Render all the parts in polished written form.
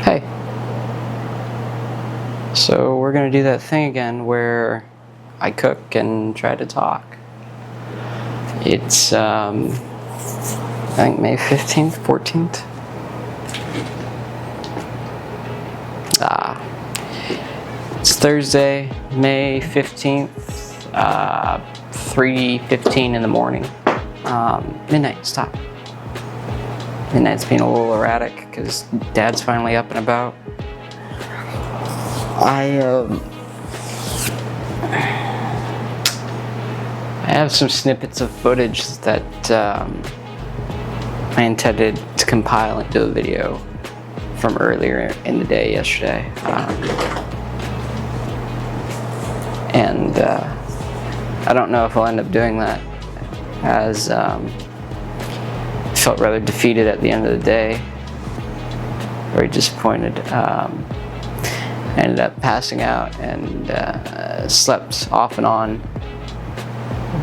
Hey. So we're gonna do that thing again where I cook and try to talk. It's I think May 15th, 14th. It's Thursday, May 15th, 3:15 in the morning. Midnight, stop. Midnight's being a little erratic because Dad's finally up and about. I have some snippets of footage that I intended to compile into a video from earlier in the day yesterday. And I don't know if I'll end up doing that, as I felt rather defeated at the end of the day, very disappointed. I ended up passing out and slept off and on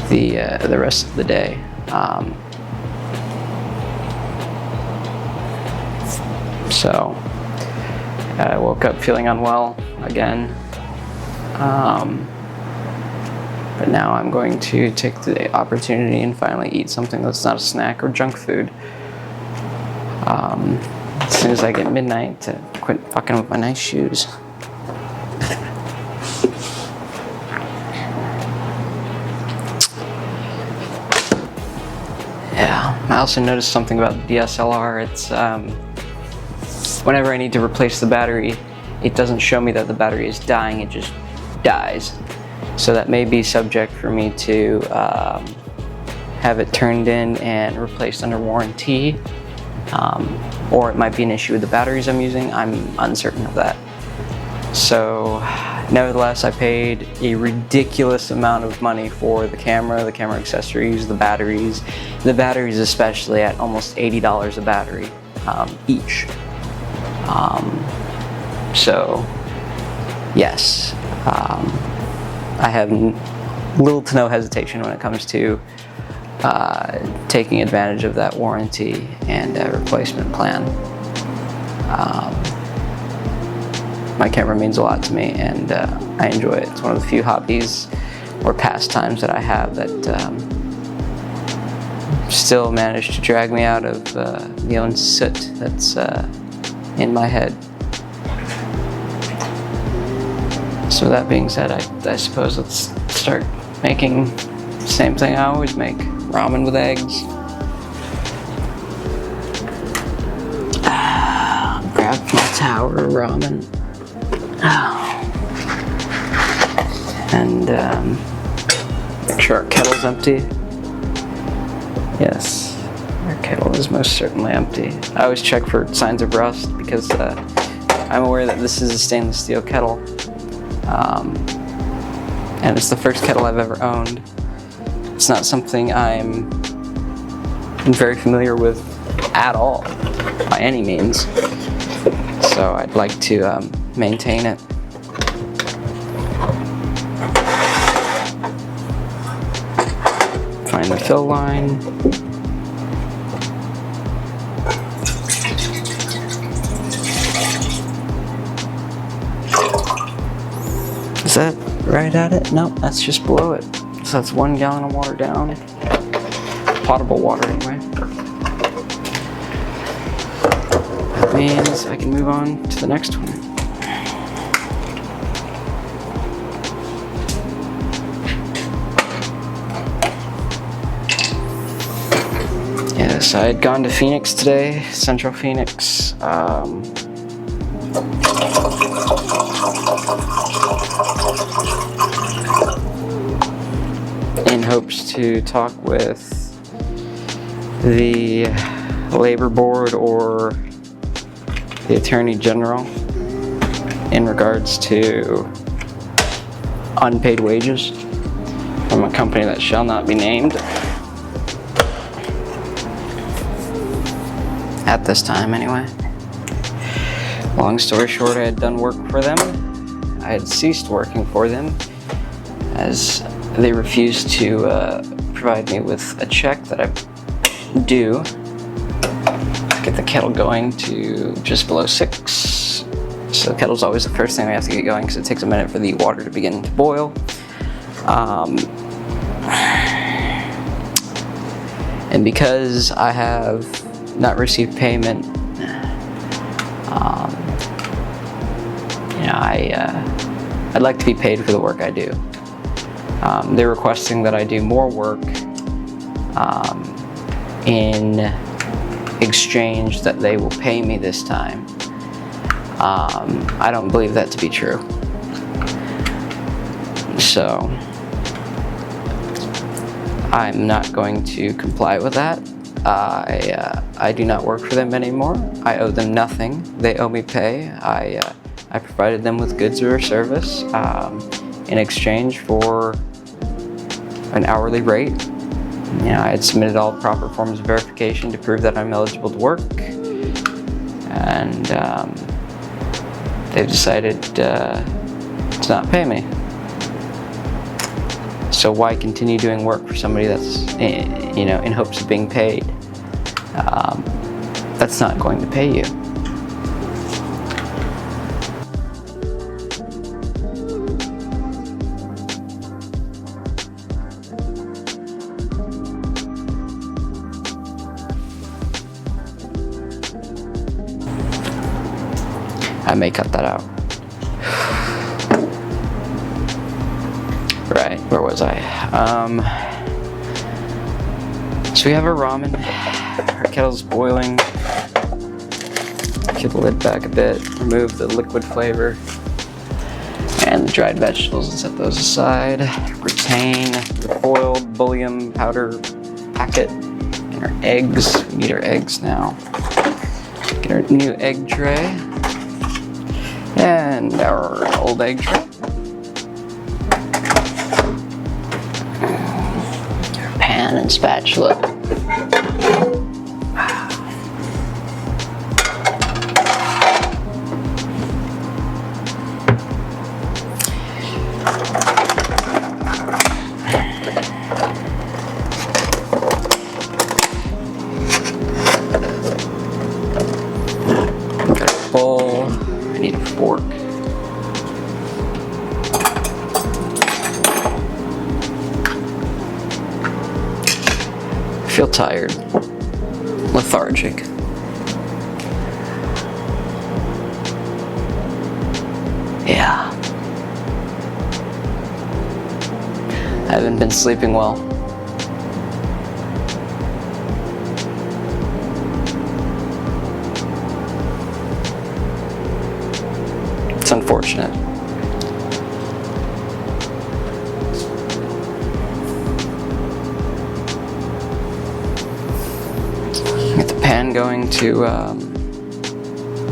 the rest of the day. So I woke up feeling unwell again. But now I'm going to take the opportunity and finally eat something that's not a snack or junk food. As soon as I get midnight, to quit fucking with my nice shoes. Yeah, I also noticed something about the DSLR. It's whenever I need to replace the battery, it doesn't show me that the battery is dying, it just dies. So that may be subject for me to have it turned in and replaced under warranty, or it might be an issue with the batteries I'm using. I'm uncertain of that. So nevertheless, I paid a ridiculous amount of money for the camera accessories, the batteries especially, at almost $80 a battery each. So yes, I have little to no hesitation when it comes to taking advantage of that warranty and replacement plan. My camera means a lot to me, and I enjoy it. It's one of the few hobbies or pastimes that I have that still manage to drag me out of the own soot that's in my head. So that being said, I suppose let's start making the same thing I always make: ramen with eggs. Grab my tower of ramen. And make sure our kettle's empty. Yes, our kettle is most certainly empty. I always check for signs of rust because I'm aware that this is a stainless steel kettle. And it's the first kettle I've ever owned. It's not something I'm very familiar with at all, by any means. So I'd like to maintain it. Find the fill line. Is that right at it? No, that's just below it. So that's 1 gallon of water down. Potable water anyway. That means I can move on to the next one. Yes, I had gone to Phoenix today, Central Phoenix. In hopes to talk with the labor board or the attorney general in regards to unpaid wages from a company that shall not be named at this time anyway. Long story short, I had done work for them. I had ceased working for them as they refused to provide me with a check that I due. get the kettle going to just below 6. So the kettle's always the first thing we have to get going because it takes a minute for the water to begin to boil. And because I have not received payment, I'd like to be paid for the work I do. They're requesting that I do more work in exchange that they will pay me this time. I don't believe that to be true. So I'm not going to comply with that. I do not work for them anymore. I owe them nothing. They owe me pay. I provided them with goods or service in exchange for an hourly rate. I had submitted all proper forms of verification to prove that I'm eligible to work, and they've decided to not pay me. So why continue doing work for somebody that's, in hopes of being paid? That's not going to pay you. I may cut that out. Right, where was I? So we have our ramen. Our kettle's boiling. Get the lid back a bit. Remove the liquid flavor and the dried vegetables and set those aside. Retain the boiled bouillon powder packet and our eggs. We need our eggs now. Get our new egg tray and our old egg tray. Our pan and spatula. Got a bowl. I need a fork. I feel tired, lethargic. Yeah. I haven't been sleeping well. It's unfortunate. Get the pan going to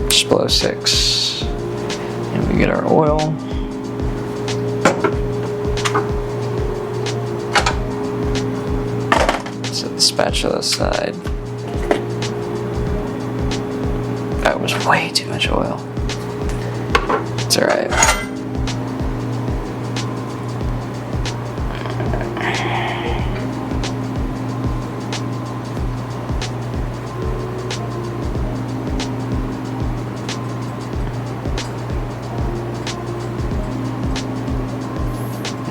just below 6. And we get our oil. Set the spatula aside. That was way too much oil. It's alright.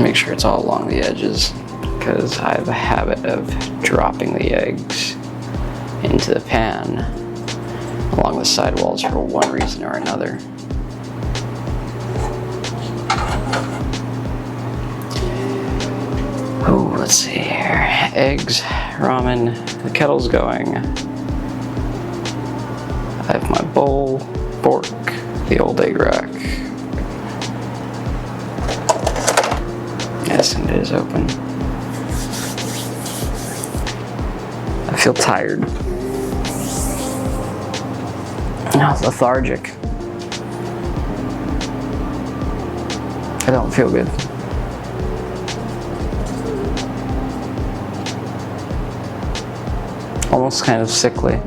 Make sure it's all along the edges, because I have a habit of dropping the eggs into the pan along the side walls for one reason or another. Oh, let's see here. Eggs, ramen, the kettle's going. I have my bowl, fork, the old egg rack. Yes, and it is open. I feel tired. Lethargic. I don't feel good. Almost kind of sickly.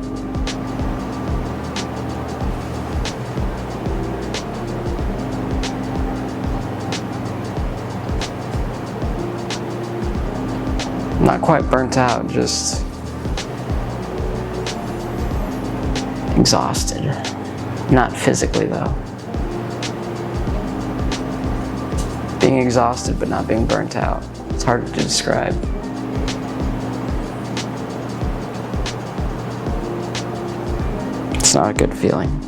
Not quite burnt out, just exhausted. Not physically, though. Being exhausted but not being burnt out. It's hard to describe. It's not a good feeling.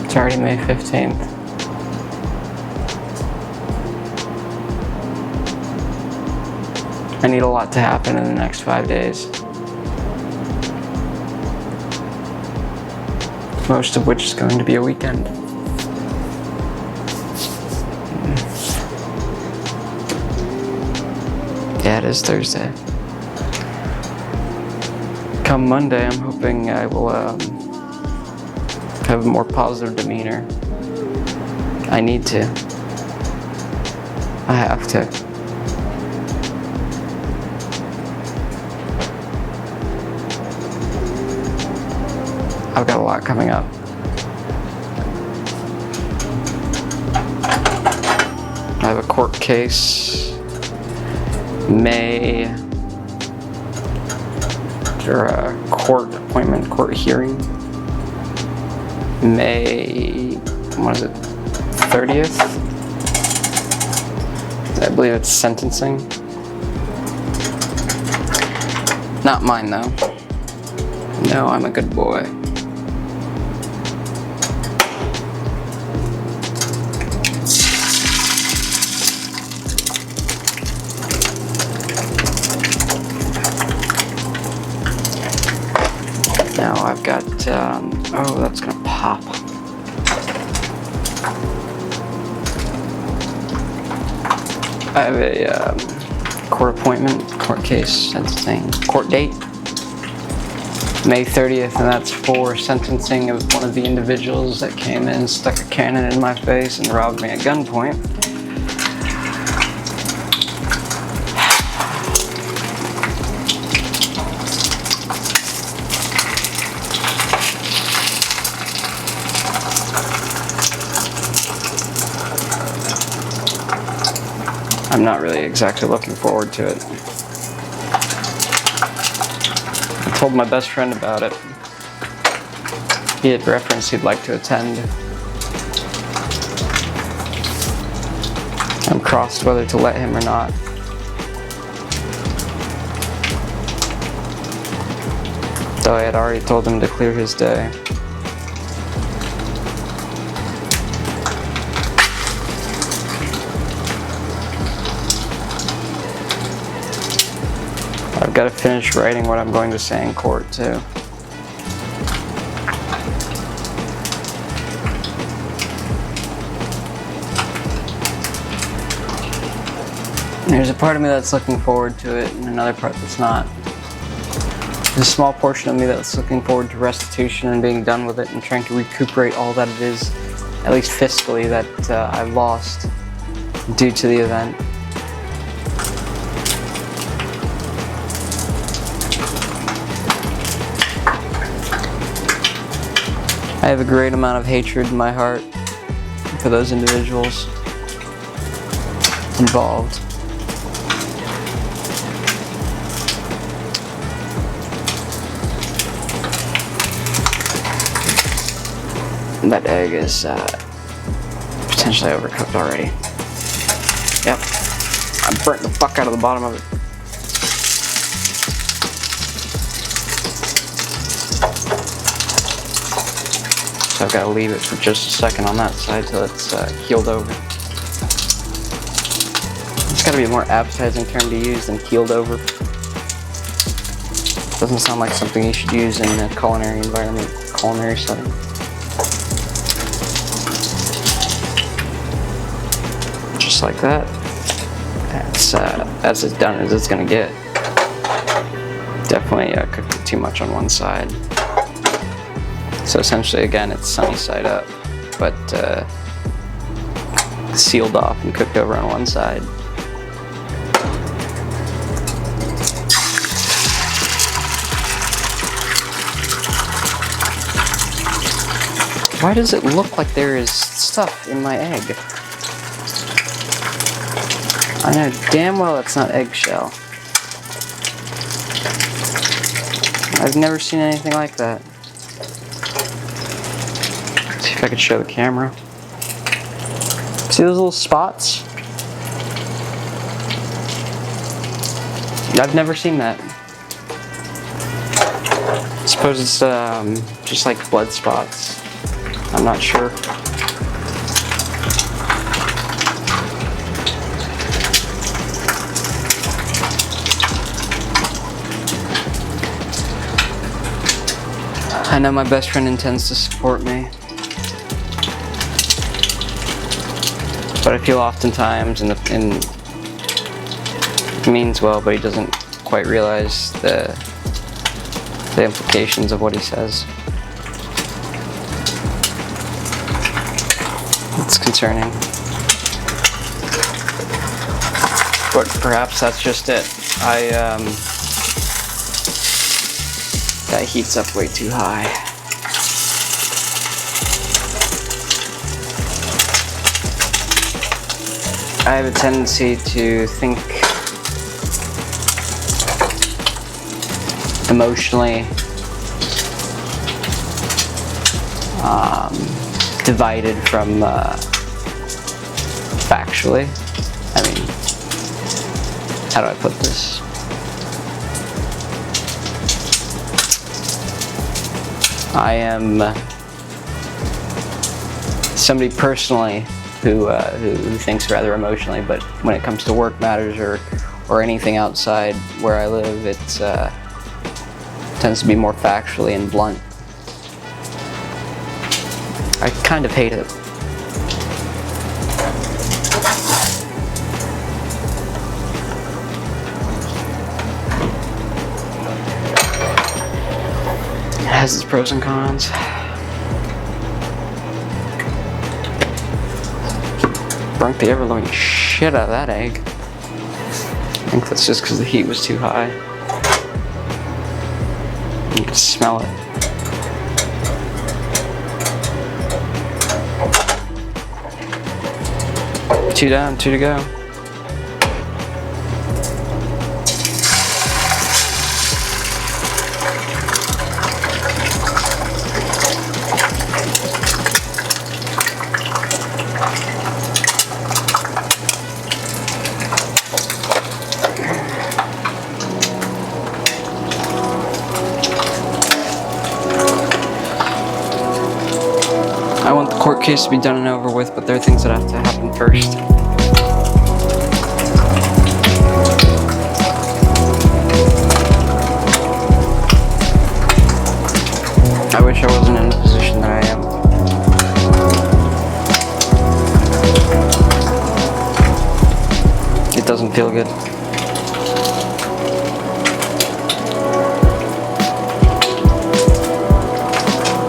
It's already May 15th. I need a lot to happen in the next 5 days. Most of which is going to be a weekend. Yeah, it is Thursday. Come Monday, I'm hoping I will have a more positive demeanor. I need to. I have to. I've got a lot coming up. I have a court case, or a court appointment, court hearing, May, 30th? I believe it's sentencing. Not mine, though. No, I'm a good boy. Now I've got, oh, that's gonna pop. I have a court appointment, court case, sentencing, court date, May 30th, and that's for sentencing of one of the individuals that came in, stuck a cannon in my face, and robbed me at gunpoint. I'm not really exactly looking forward to it. I told my best friend about it. He had referenced he'd like to attend. I'm crossed whether to let him or not. Though I had already told him to clear his day. I've got to finish writing what I'm going to say in court, too. There's a part of me that's looking forward to it, and another part that's not. There's a small portion of me that's looking forward to restitution and being done with it and trying to recuperate all that it is, at least fiscally, that I lost due to the event. I have a great amount of hatred in my heart for those individuals involved. That egg is potentially overcooked already. Yep. I burnt the fuck out of the bottom of it. So I've got to leave it for just a second on that side till it's healed over. It's got to be a more appetizing term to use than healed over. Doesn't sound like something you should use in a culinary environment, culinary setting. Just like that. That's as it's done as it's gonna get. Definitely cooked it too much on one side. So essentially, again, it's sunny side up, but sealed off and cooked over on one side. Why does it look like there is stuff in my egg? I know damn well it's not eggshell. I've never seen anything like that. Let's see if I could show the camera. See those little spots? I've never seen that. I suppose it's just like blood spots. I'm not sure. I know my best friend intends to support me, but I feel oftentimes he means well, but he doesn't quite realize the implications of what he says. It's concerning. But perhaps that's just it. That heats up way too high. I have a tendency to think emotionally, divided from factually. I mean, how do I put this? I am somebody personally who thinks rather emotionally, but when it comes to work matters or anything outside where I live, it tends to be more factually and blunt. I kind of hate it. It has its pros and cons. Brunk the ever-loving shit out of that egg. I think that's just because the heat was too high. You can smell it. Two down, two to go. I want the court case to be done and over with, but there are things that have to happen first. I wish I wasn't in the position that I am. It doesn't feel good.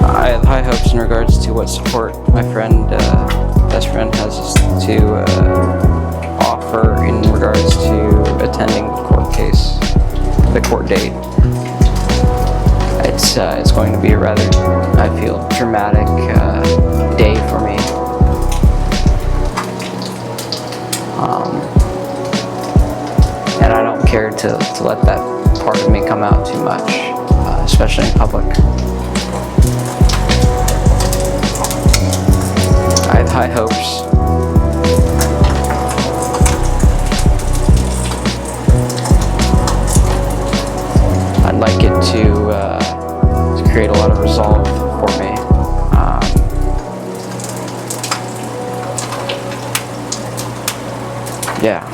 I have high hopes in regards to what support my friend, best friend, has to offer in regards to attending the court case, the court date. It's going to be a rather, I feel, dramatic day for me. And I don't care to let that part of me come out too much, especially in public. I have high hopes. I'd like it to create a lot of resolve for me. Yeah.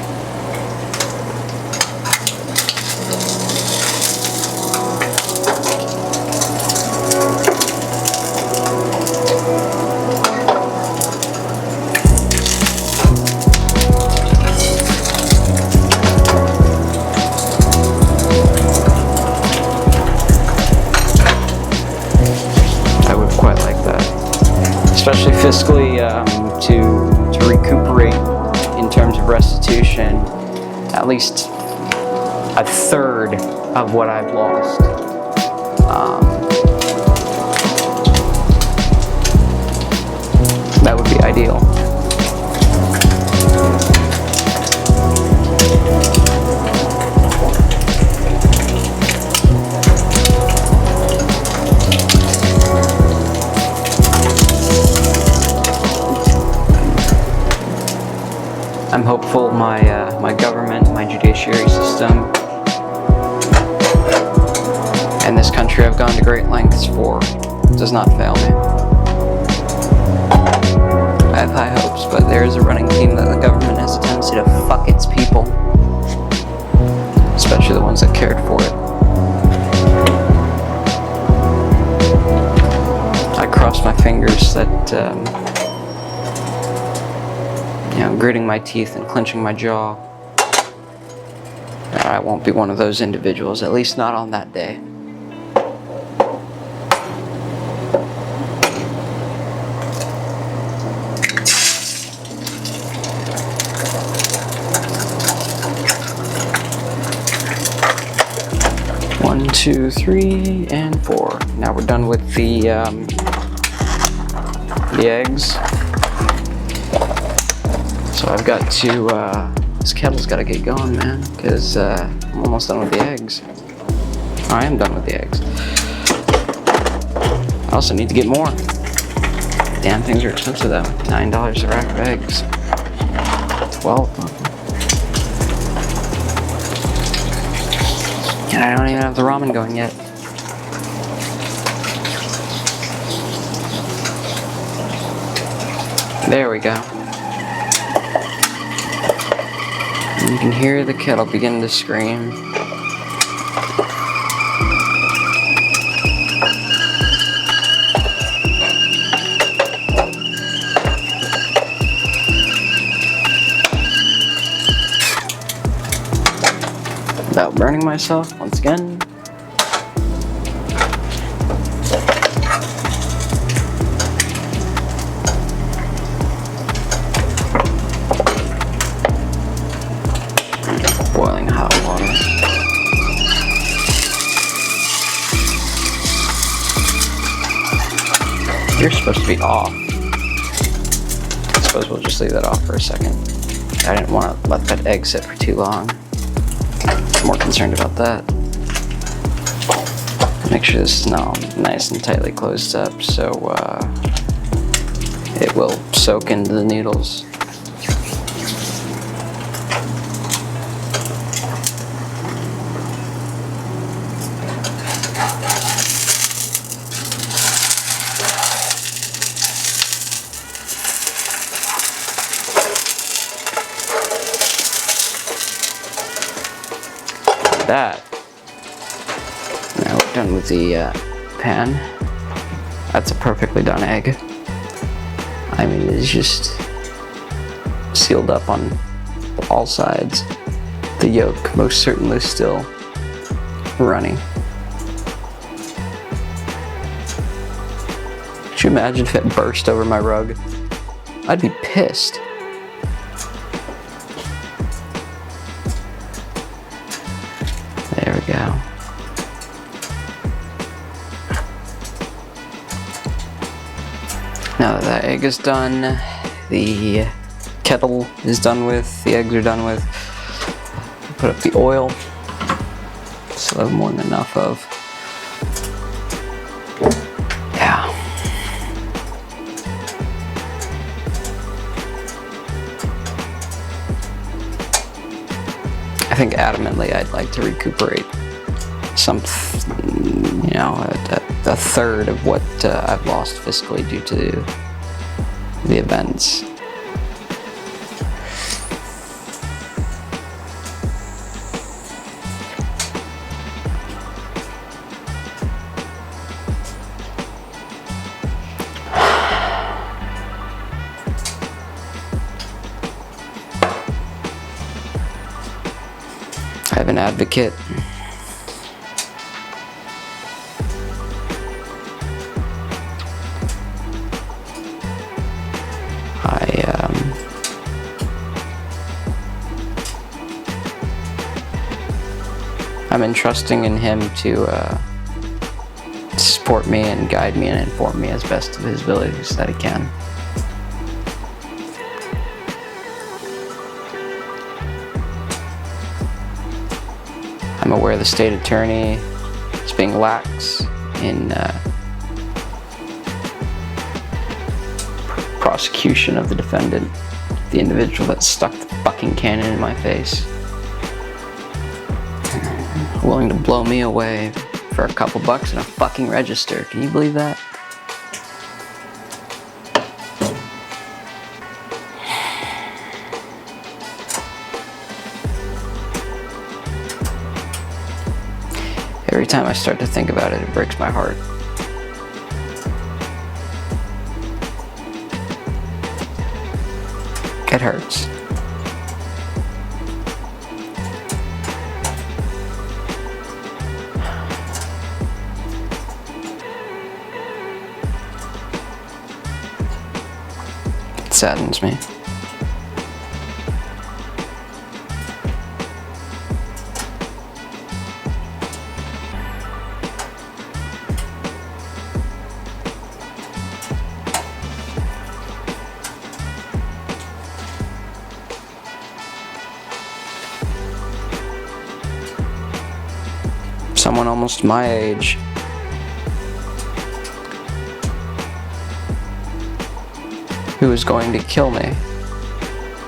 Especially fiscally, to recuperate in terms of restitution at least a third of what I've lost. ideal. I'm hopeful my government, my judiciary system, and this country I've gone to great lengths for does not fail me. I have high hopes, but there is a running theme that the government has a tendency to fuck its people, especially the ones that cared for it. I cross my fingers that gritting my teeth and clenching my jaw, I won't be one of those individuals, at least not on that day. One, two, three, and four. Now we're done with the eggs. So I've got to, this kettle's got to get going, man, because I'm almost done with the eggs. I am done with the eggs. I also need to get more. Damn, things are expensive though. $9 a rack of eggs. 12 of them. And I don't even have the ramen going yet. There we go. You can hear the kettle begin to scream. Without burning myself once again. Boiling hot water. You're supposed to be off. I suppose we'll just leave that off for a second. I didn't want to let that egg sit for too long. I'm more concerned about that. Make sure this is now nice and tightly closed up so it will soak into the noodles. That. Now we're done with the pan. That's a perfectly done egg. I mean, it's just sealed up on all sides. The yolk most certainly still running. Could you imagine if it burst over my rug? I'd be pissed. There we go. Now that that egg is done, the kettle is done with, the eggs are done with, put up the oil. Still have more than enough of. Yeah. I think adamantly I'd like to recuperate a third of what I've lost fiscally due to the events. I have an advocate. I'm entrusting in him to support me and guide me and inform me as best of his abilities that he can. I'm aware the state attorney is being lax in prosecution of the defendant, the individual that stuck the fucking cannon in my face. Willing to blow me away for a couple bucks and a fucking register. Can you believe that? Every time I start to think about it, it breaks my heart. It hurts. It saddens me. Someone almost my age who is going to kill me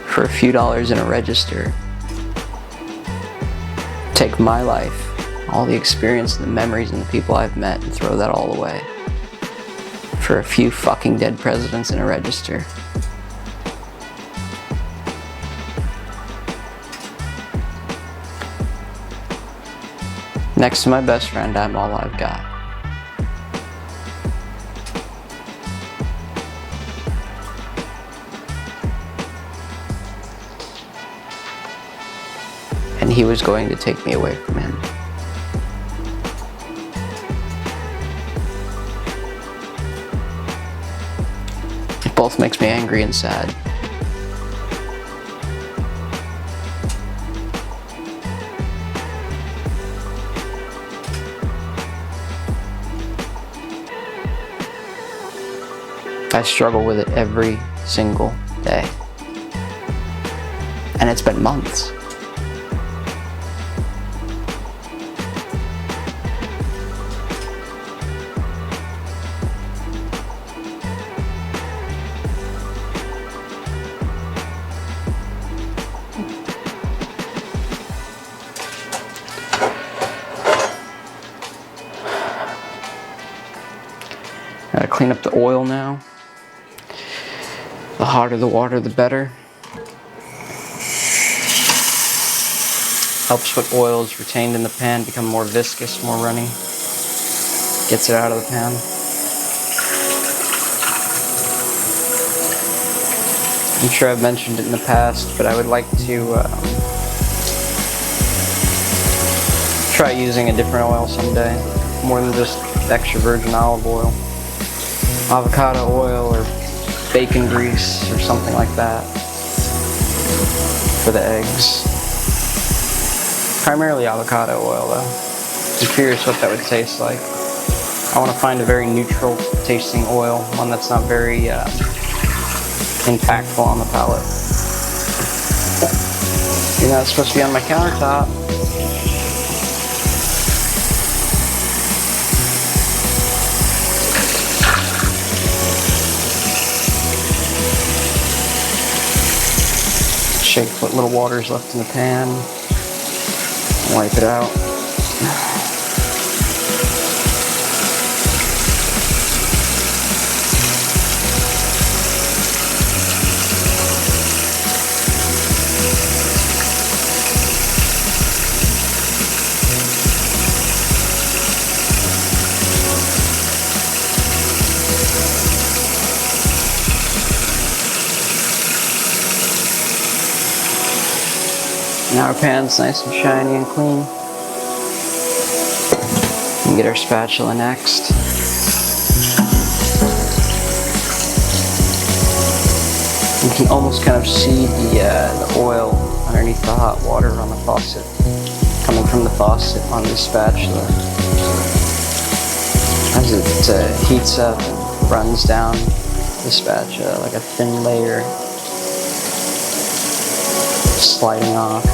for a few dollars in a register, take my life, all the experience and the memories and the people I've met, and throw that all away for a few fucking dead presidents in a register. Next to my best friend, I'm all I've got. And he was going to take me away from him. It both makes me angry and sad. I struggle with it every single day. And it's been months. Gotta clean up the oil now. The hotter the water, the better. Helps what oil is retained in the pan become more viscous, more runny. Gets it out of the pan. I'm sure I've mentioned it in the past, but I would like to try using a different oil someday. More than just extra virgin olive oil. Avocado oil or bacon grease or something like that for the eggs. Primarily avocado oil though. I'm curious what that would taste like. I want to find a very neutral tasting oil, one that's not very impactful on the palate. You know, it's supposed to be on my countertop. Shake what little water is left in the pan, wipe it out. Now our pan's nice and shiny and clean. We can get our spatula next. You can almost kind of see the oil underneath the hot water on the faucet, coming from the faucet on the spatula. As it heats up and runs down the spatula like a thin layer, sliding off.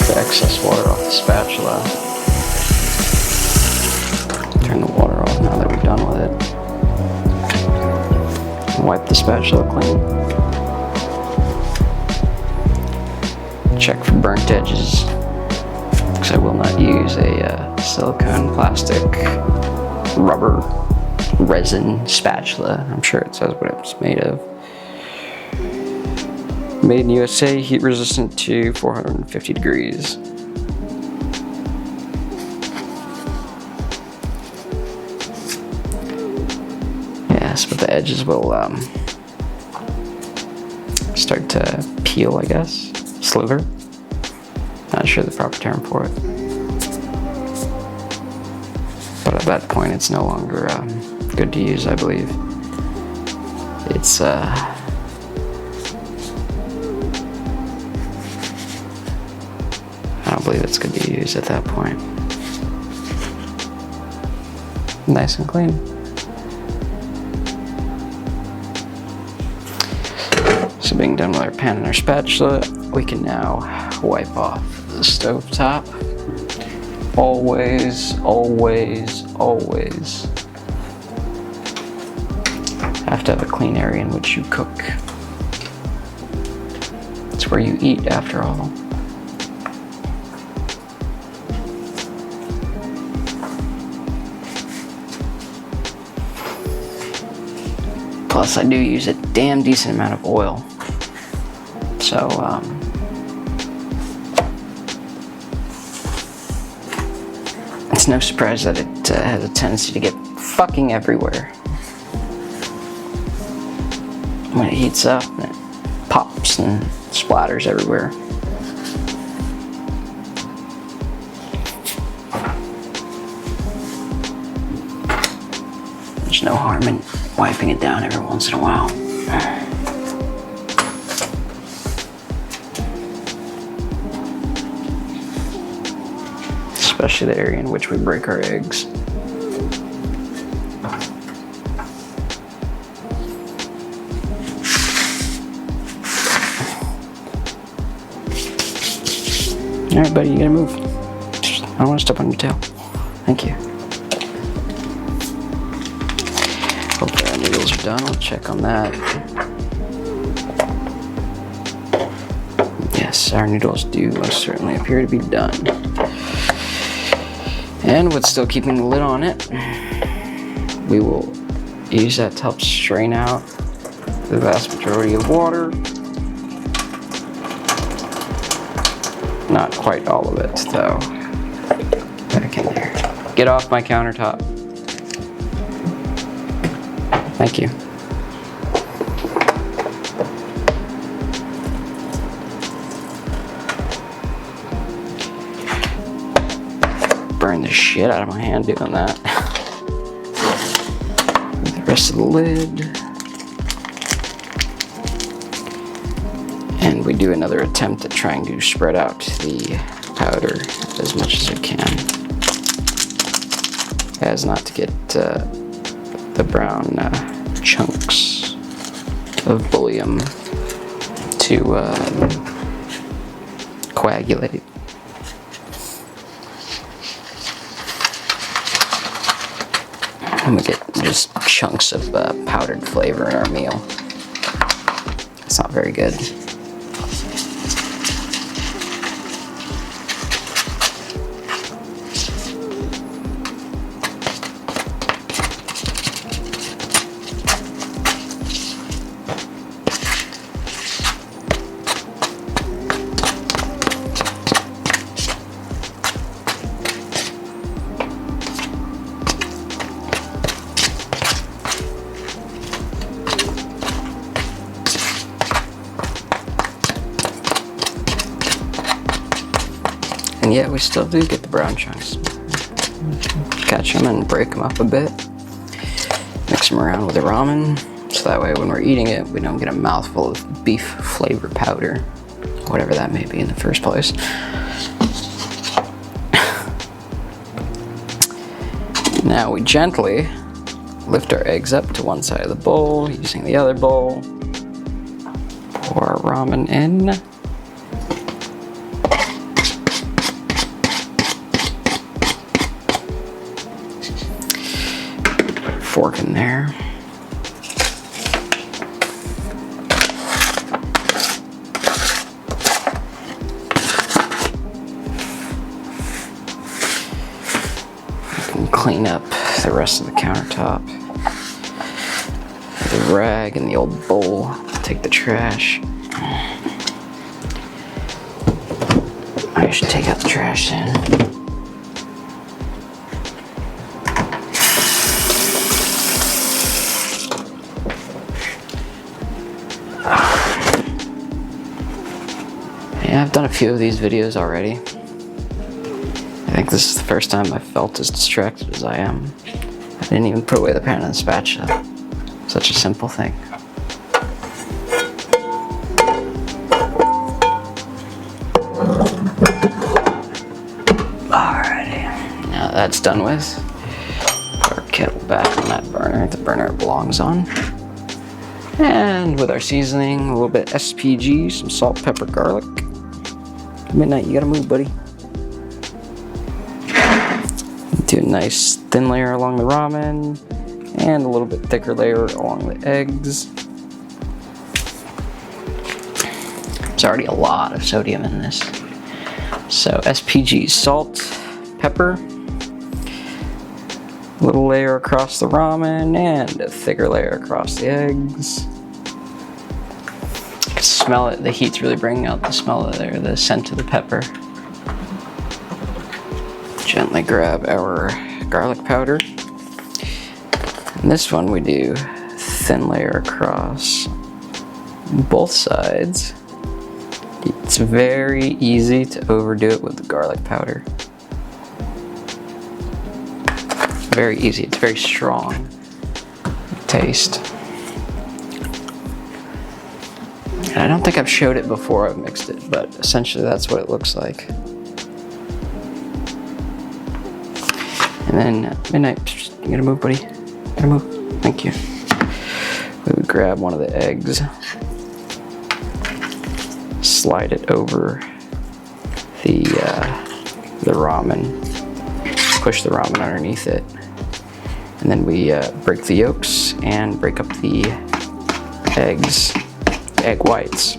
the excess water off the spatula. Turn the water off now that we're done with it. Wipe the spatula clean. Check for burnt edges, because I will not use a silicone, plastic, rubber, resin spatula. I'm sure it says what it's made of. Made in USA, heat resistant to 450 degrees. Yes, but the edges will start to peel, I guess. Sliver. Not sure the proper term for it. But at that point, it's no longer good to use, I believe. It's I don't believe it's good to use at that point. Nice and clean. So being done with our pan and our spatula, we can now wipe off the stove top. Always, always, always have to have a clean area in which you cook. It's where you eat, after all. Plus, I do use a damn decent amount of oil. So, it's no surprise that it has a tendency to get fucking everywhere. When it heats up, it pops and splatters everywhere. There's no harm in wiping it down every once in a while. Especially the area in which we break our eggs. Alright, buddy, you gotta move. I don't want to step on your tail. Thank you. Hopefully our noodles are done. I'll check on that. Yes, our noodles do most certainly appear to be done. And with still keeping the lid on it, we will use that to help strain out the vast majority of water. Not quite all of it, though. Back in there. Get off my countertop. Thank you. Burn the shit out of my hand doing that. The rest of the lid. And we do another attempt at trying to spread out the powder as much as we can, as not to get the brown chunks of bouillon to coagulate. And we get just chunks of powdered flavor in our meal. It's not very good. And yet we still do get the brown chunks. Catch them and break them up a bit. Mix them around with the ramen, so that way when we're eating it, we don't get a mouthful of beef flavor powder, whatever that may be in the first place. Now we gently lift our eggs up to one side of the bowl using the other bowl. Pour our ramen in. fork in there. Clean up the rest of the countertop with a rag and the old bowl. Take the trash. I should take out the trash then. Yeah, I've done a few of these videos already. I think this is the first time I felt as distracted as I am. I didn't even put away the pan and the spatula. Such a simple thing. Alrighty, now that's done with. Put our kettle back on that burner, the burner it belongs on. And with our seasoning, a little bit SPG, some salt, pepper, garlic. Midnight, you gotta move, buddy. Do a nice thin layer along the ramen and a little bit thicker layer along the eggs. There's already a lot of sodium in this. So SPG, salt, pepper, a little layer across the ramen and a thicker layer across the eggs. You can smell it, the heat's really bringing out the smell of there, the scent of the pepper. Gently grab our garlic powder. And this one we do thin layer across both sides. It's very easy to overdo it with the garlic powder. Very easy, it's very strong taste. And I don't think I've showed it before I've mixed it, but essentially that's what it looks like. And then Midnight, you gotta move, buddy. You gotta move. Thank you. We would grab one of the eggs, slide it over the ramen, push the ramen underneath it, and then we break the yolks and break up the eggs, egg whites.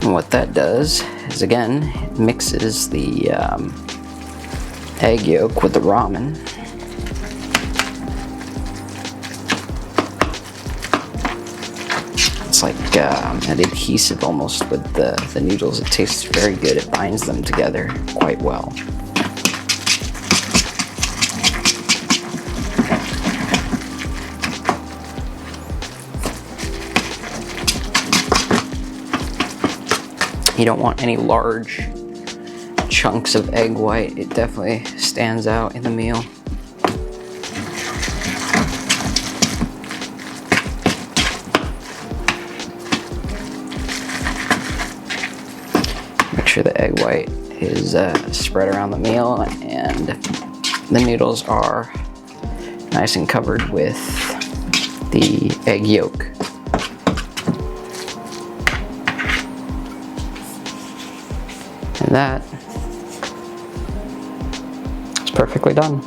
And what that does is, again, it mixes the egg yolk with the ramen. It's like an adhesive almost with the noodles. It tastes very good. It binds them together quite well. You don't want any large chunks of egg white. It definitely stands out in the meal. Make sure the egg white is spread around the meal and the noodles are nice and covered with the egg yolk. And that is perfectly done.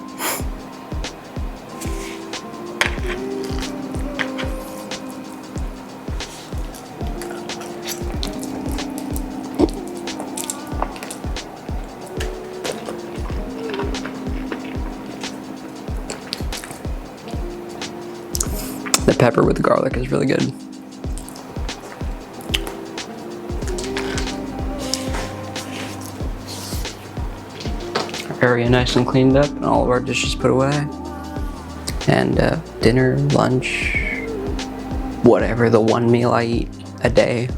The pepper with the garlic is really good. Area nice and cleaned up and all of our dishes put away. And dinner, lunch, whatever, the one meal I eat a day,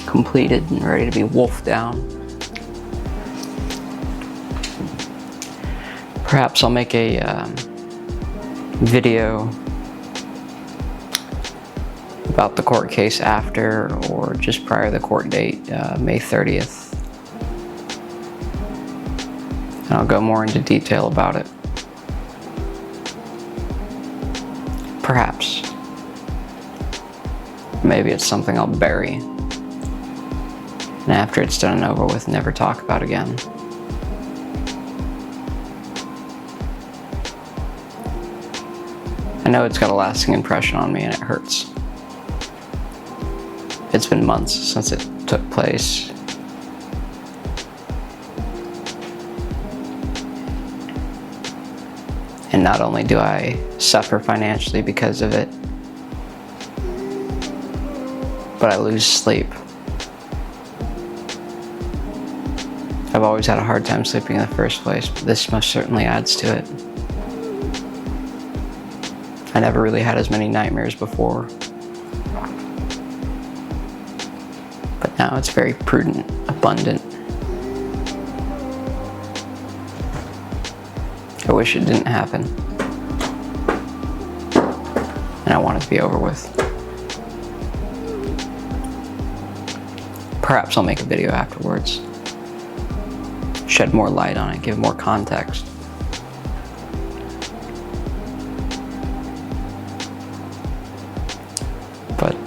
completed and ready to be wolfed down. Perhaps I'll make a video about the court case after or just prior to the court date, May 30th. And I'll go more into detail about it. Perhaps. Maybe it's something I'll bury. And after it's done and over with, never talk about again. know it's got a lasting impression on me and it hurts. It's been months since it took place. And not only do I suffer financially because of it, but I lose sleep. I've always had a hard time sleeping in the first place, but this most certainly adds to it. I never really had as many nightmares before, but now it's very prudent, abundant. I wish it didn't happen, and I want it to be over with. Perhaps I'll make a video afterwards, shed more light on it, give more context. But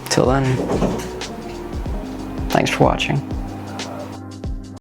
till then, thanks for watching.